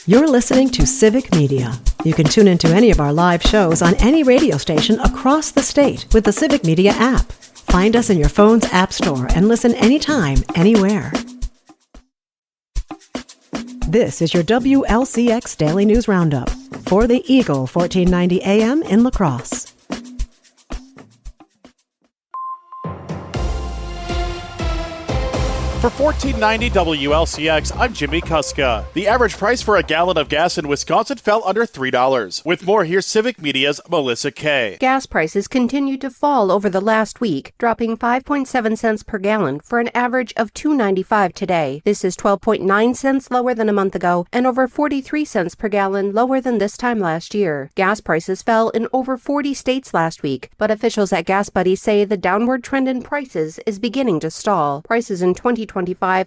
You're listening to Civic Media. You can tune into any of our live shows on any radio station across the state with the Civic Media app. Find us in your phone's app store and listen anytime, anywhere. This is your WLCX Daily News Roundup for the Eagle 1490 AM in La Crosse. For 1490 WLCX, I'm Jimmy Kuska. The average price for a gallon of gas in Wisconsin fell under $3. With more, here's Civic Media's Melissa Kay. Gas prices continued to fall over the last week, dropping 5.7 cents per gallon for an average of $2.95 today. This is 12.9 cents lower than a month ago and over 43 cents per gallon lower than this time last year. Gas prices fell in over 40 states last week, but officials at Gas Buddy say the downward trend in prices is beginning to stall. Prices in 2025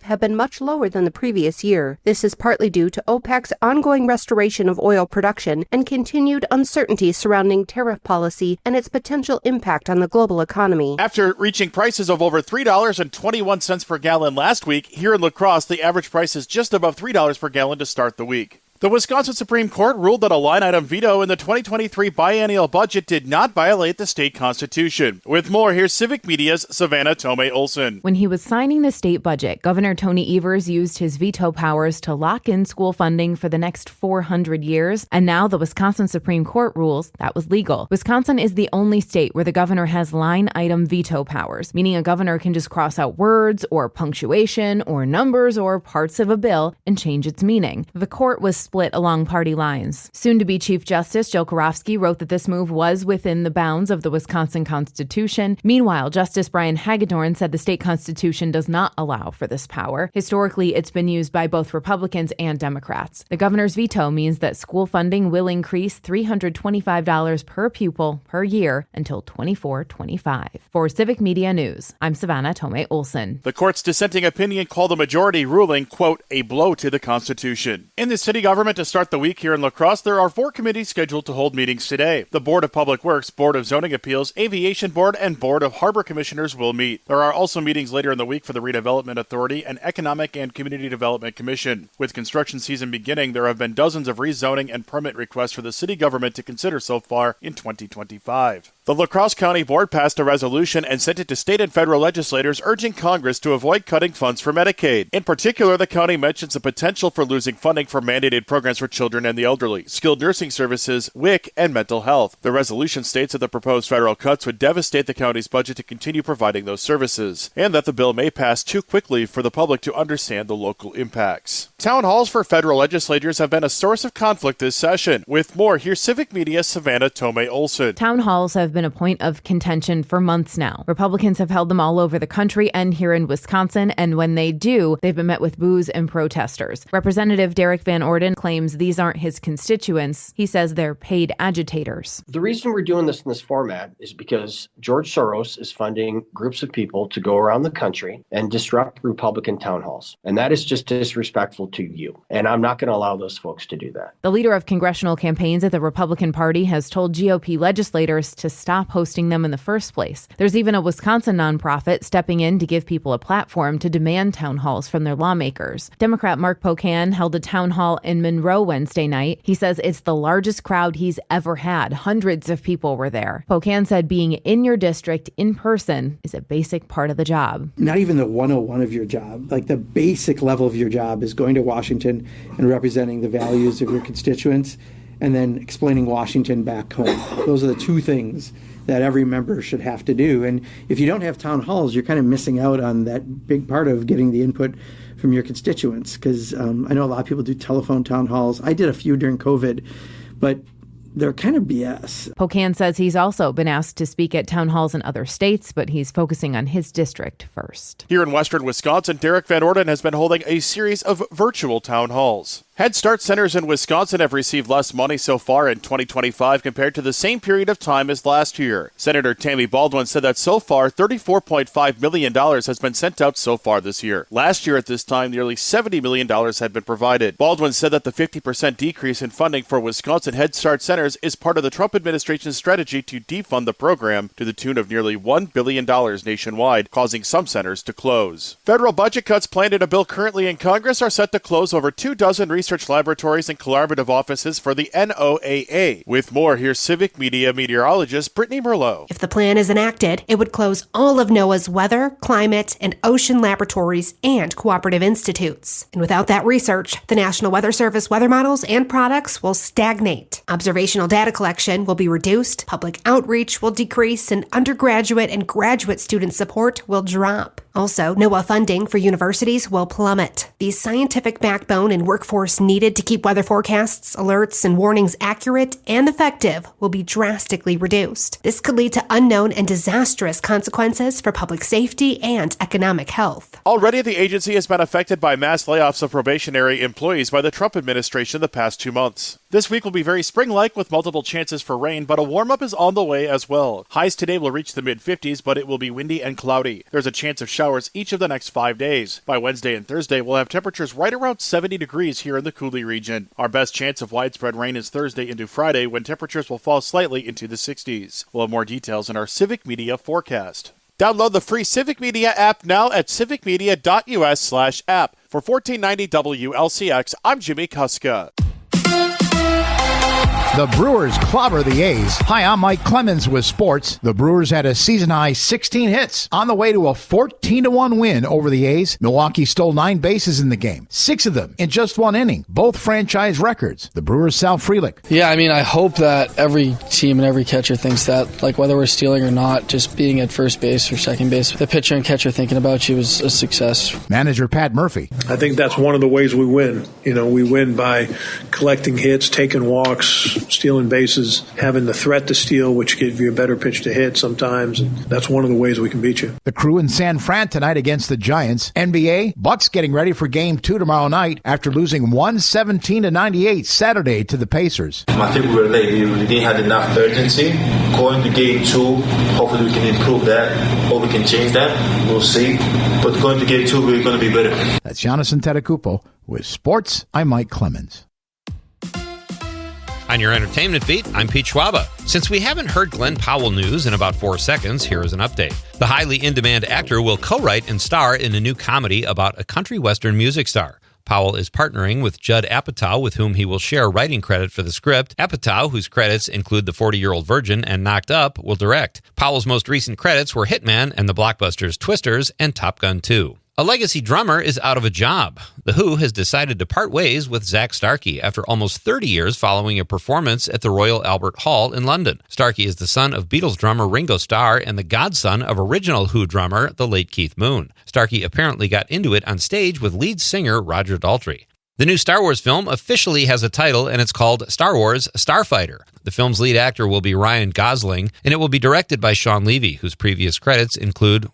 have been much lower than the previous year. This is partly due to OPEC's ongoing restoration of oil production and continued uncertainty surrounding tariff policy and its potential impact on the global economy. After reaching prices of over $3.21 per gallon last week, here in La Crosse, the average price is just above $3 per gallon to start the week. The Wisconsin Supreme Court ruled that a line-item veto in the 2023 biennial budget did not violate the state constitution. With more, here's Civic Media's Savannah Tomei-Olson. When he was signing the state budget, Governor Tony Evers used his veto powers to lock in school funding for the next 400 years, and now the Wisconsin Supreme Court rules that was legal. Wisconsin is the only state where the governor has line-item veto powers, meaning a governor can just cross out words or punctuation or numbers or parts of a bill and change its meaning. The court was split along party lines. Soon-to-be Chief Justice Joe Karofsky wrote that this move was within the bounds of the Wisconsin Constitution. Meanwhile, Justice Brian Hagedorn said the state constitution does not allow for this power. Historically, it's been used by both Republicans and Democrats. The governor's veto means that school funding will increase $325 per pupil per year until 24-25. For Civic Media News, I'm Savannah Tomei-Olson. The court's dissenting opinion called the majority ruling, quote, a blow to the Constitution. In the city government to start the week here in La Crosse, there are 4 committees scheduled to hold meetings today. The Board of Public Works, Board of Zoning Appeals, Aviation Board, and Board of Harbor Commissioners will meet. There are also meetings later in the week for the Redevelopment Authority and Economic and Community Development Commission. With construction season beginning, there have been dozens of rezoning and permit requests for the city government to consider so far in 2025. The La Crosse County Board passed a resolution and sent it to state and federal legislators urging Congress to avoid cutting funds for Medicaid. In particular, the county mentions the potential for losing funding for mandated programs for children and the elderly, skilled nursing services, WIC, and mental health. The resolution states that the proposed federal cuts would devastate the county's budget to continue providing those services, and that the bill may pass too quickly for the public to understand the local impacts. Town halls for federal legislators have been a source of conflict this session. With more, here's Civic Media's Savannah Tomei-Olson. Town halls have been a point of contention for months now. Republicans have held them all over the country and here in Wisconsin, and when they do, they've been met with boos and protesters. Representative Derek Van Orden claims these aren't his constituents. He says they're paid agitators. The reason we're doing this in this format is because George Soros is funding groups of people to go around the country and disrupt Republican town halls. And that is just disrespectful to you. And I'm not going to allow those folks to do that. The leader of congressional campaigns at the Republican Party has told GOP legislators to stop hosting them in the first place. There's even a Wisconsin nonprofit stepping in to give people a platform to demand town halls from their lawmakers. Democrat Mark Pocan held a town hall in Monroe Wednesday night. He says it's the largest crowd he's ever had. Hundreds of people were there. Pocan said being in your district in person is a basic part of the job. Not even the 101 of your job, like the basic level of your job is going to Washington and representing the values of your constituents and then explaining Washington back home. Those are the 2 things that every member should have to do. And if you don't have town halls, you're kind of missing out on that big part of getting the input from your constituents. Because I know a lot of people do telephone town halls. I did a few during COVID, but they're kind of BS. Pocan says he's also been asked to speak at town halls in other states, but he's focusing on his district first. Here in western Wisconsin, Derek Van Orden has been holding a series of virtual town halls. Head Start centers in Wisconsin have received less money so far in 2025 compared to the same period of time as last year. Senator Tammy Baldwin said that so far, $34.5 million has been sent out so far this year. Last year at this time, nearly $70 million had been provided. Baldwin said that the 50% decrease in funding for Wisconsin Head Start centers is part of the Trump administration's strategy to defund the program to the tune of nearly $1 billion nationwide, causing some centers to close. Federal budget cuts planned in a bill currently in Congress are set to close over 2 dozen research research laboratories and collaborative offices for the NOAA. With more, here's Civic Media meteorologist Brittany Merlot. If the plan is enacted, it would close all of NOAA's weather, climate, and ocean laboratories and cooperative institutes. And without that research, the National Weather Service weather models and products will stagnate. Observational data collection will be reduced, public outreach will decrease, and undergraduate and graduate student support will drop. Also, NOAA funding for universities will plummet. The scientific backbone and workforce needed to keep weather forecasts, alerts, and warnings accurate and effective will be drastically reduced. This could lead to unknown and disastrous consequences for public safety and economic health. Already, the agency has been affected by mass layoffs of probationary employees by the Trump administration the past 2 months. This week will be very spring-like with multiple chances for rain, but a warm-up is on the way as well. Highs today will reach the mid-50s, but it will be windy and cloudy. There's a chance of showers each of the next 5 days. By Wednesday and Thursday, we'll have temperatures right around 70 degrees here in the Cooley region. Our best chance of widespread rain is Thursday into Friday, when temperatures will fall slightly into the 60s. We'll have more details in our Civic Media forecast. Download the free Civic Media app now at civicmedia.us/app. For $14.90 WLCX, I'm Jimmy Kuska. The Brewers clobber the A's. Hi, I'm Mike Clemens with sports. The Brewers had a season-high 16 hits on the way to a 14-1 win over the A's. Milwaukee stole 9 bases in the game, 6 of them in just 1 inning, both franchise records. The Brewers' Sal Frelick. Yeah, I hope that every team and every catcher thinks that, like whether we're stealing or not, just being at first base or second base, the pitcher and catcher thinking about you is a success. Manager Pat Murphy. I think that's one of the ways we win. We win by collecting hits, taking walks, stealing bases, having the threat to steal, which gives you a better pitch to hit sometimes. And that's one of the ways we can beat you. The Crew in San Fran tonight against the Giants. NBA, Bucks getting ready for Game 2 tomorrow night after losing 117-98 Saturday to the Pacers. I think we were late. We didn't have enough urgency. Going to Game 2, hopefully we can improve that, or we can change that. We'll see. But going to Game 2, we're going to be better. That's Giannis Antetokounmpo. With sports, I'm Mike Clemens. On your entertainment beat, I'm Pete Schwaba. Since we haven't heard Glenn Powell news in about 4 seconds, here is an update. The highly in-demand actor will co-write and star in a new comedy about a country western music star. Powell is partnering with Judd Apatow, with whom he will share writing credit for the script. Apatow, whose credits include The 40-Year-Old Virgin and Knocked Up, will direct. Powell's most recent credits were Hitman and the blockbusters Twisters and Top Gun 2. A legacy drummer is out of a job. The Who has decided to part ways with Zak Starkey after almost 30 years following a performance at the Royal Albert Hall in London. Starkey is the son of Beatles drummer Ringo Starr and the godson of original Who drummer, the late Keith Moon. Starkey apparently got into it on stage with lead singer Roger Daltrey. The new Star Wars film officially has a title, and it's called Star Wars Starfighter. The film's lead actor will be Ryan Gosling, and it will be directed by Sean Levy, whose previous credits include,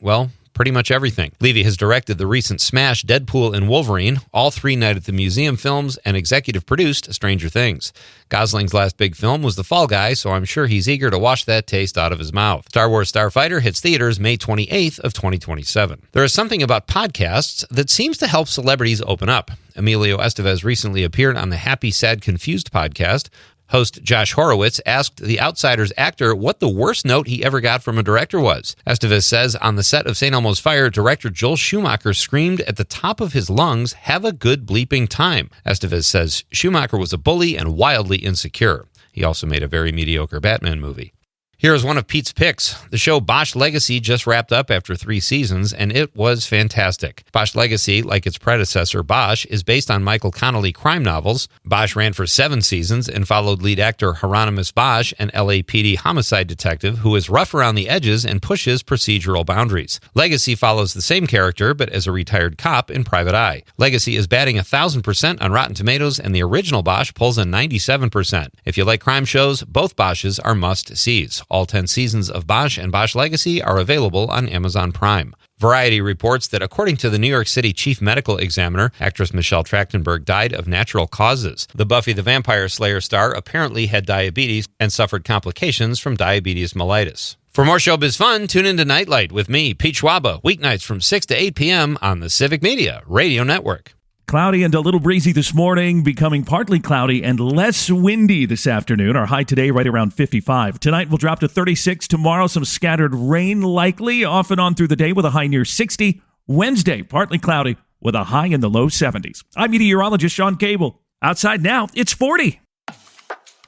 pretty much everything. Levy has directed the recent smash Deadpool and Wolverine, all 3 Night at the Museum films, and executive produced Stranger Things. Gosling's last big film was The Fall Guy, so I'm sure he's eager to wash that taste out of his mouth. Star Wars Starfighter hits theaters May 28th of 2027. There is something about podcasts that seems to help celebrities open up. Emilio Estevez recently appeared on the Happy, Sad, Confused podcast. Host Josh Horowitz asked The Outsider's actor what the worst note he ever got from a director was. Estevez says on the set of St. Elmo's Fire, director Joel Schumacher screamed at the top of his lungs, "Have a good bleeping time." Estevez says Schumacher was a bully and wildly insecure. He also made a very mediocre Batman movie. Here is one of Pete's picks. The show Bosch Legacy just wrapped up after 3 seasons, and it was fantastic. Bosch Legacy, like its predecessor Bosch, is based on Michael Connelly crime novels. Bosch ran for 7 seasons and followed lead actor Hieronymus Bosch, an LAPD homicide detective who is rough around the edges and pushes procedural boundaries. Legacy follows the same character, but as a retired cop in Private Eye. Legacy is batting 1,000% on Rotten Tomatoes, and the original Bosch pulls a 97%. If you like crime shows, both Bosches are must-sees. All 10 seasons of Bosch and Bosch Legacy are available on Amazon Prime. Variety reports that according to the New York City chief medical examiner, actress Michelle Trachtenberg died of natural causes. The Buffy the Vampire Slayer star apparently had diabetes and suffered complications from diabetes mellitus. For more showbiz fun, tune into Nightlight with me, Pete Schwaba, weeknights from 6 to 8 p.m. on the Civic Media Radio Network. Cloudy and a little breezy this morning, becoming partly cloudy and less windy this afternoon. Our high today right around 55. Tonight we'll drop to 36. Tomorrow some scattered rain likely off and on through the day with a high near 60. Wednesday partly cloudy with a high in the low 70s. I'm meteorologist Sean Cable. Outside now, it's 40.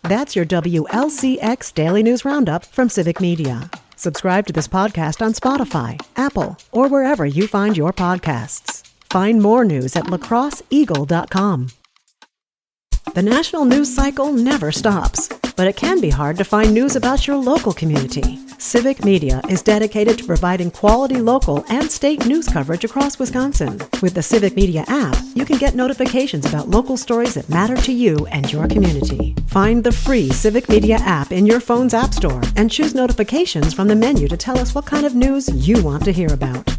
That's your WLCX Daily News Roundup from Civic Media. Subscribe to this podcast on Spotify, Apple, or wherever you find your podcasts. Find more news at lacrosseeagle.com. The national news cycle never stops, but it can be hard to find news about your local community. Civic Media is dedicated to providing quality local and state news coverage across Wisconsin. With the Civic Media app, you can get notifications about local stories that matter to you and your community. Find the free Civic Media app in your phone's app store and choose notifications from the menu to tell us what kind of news you want to hear about.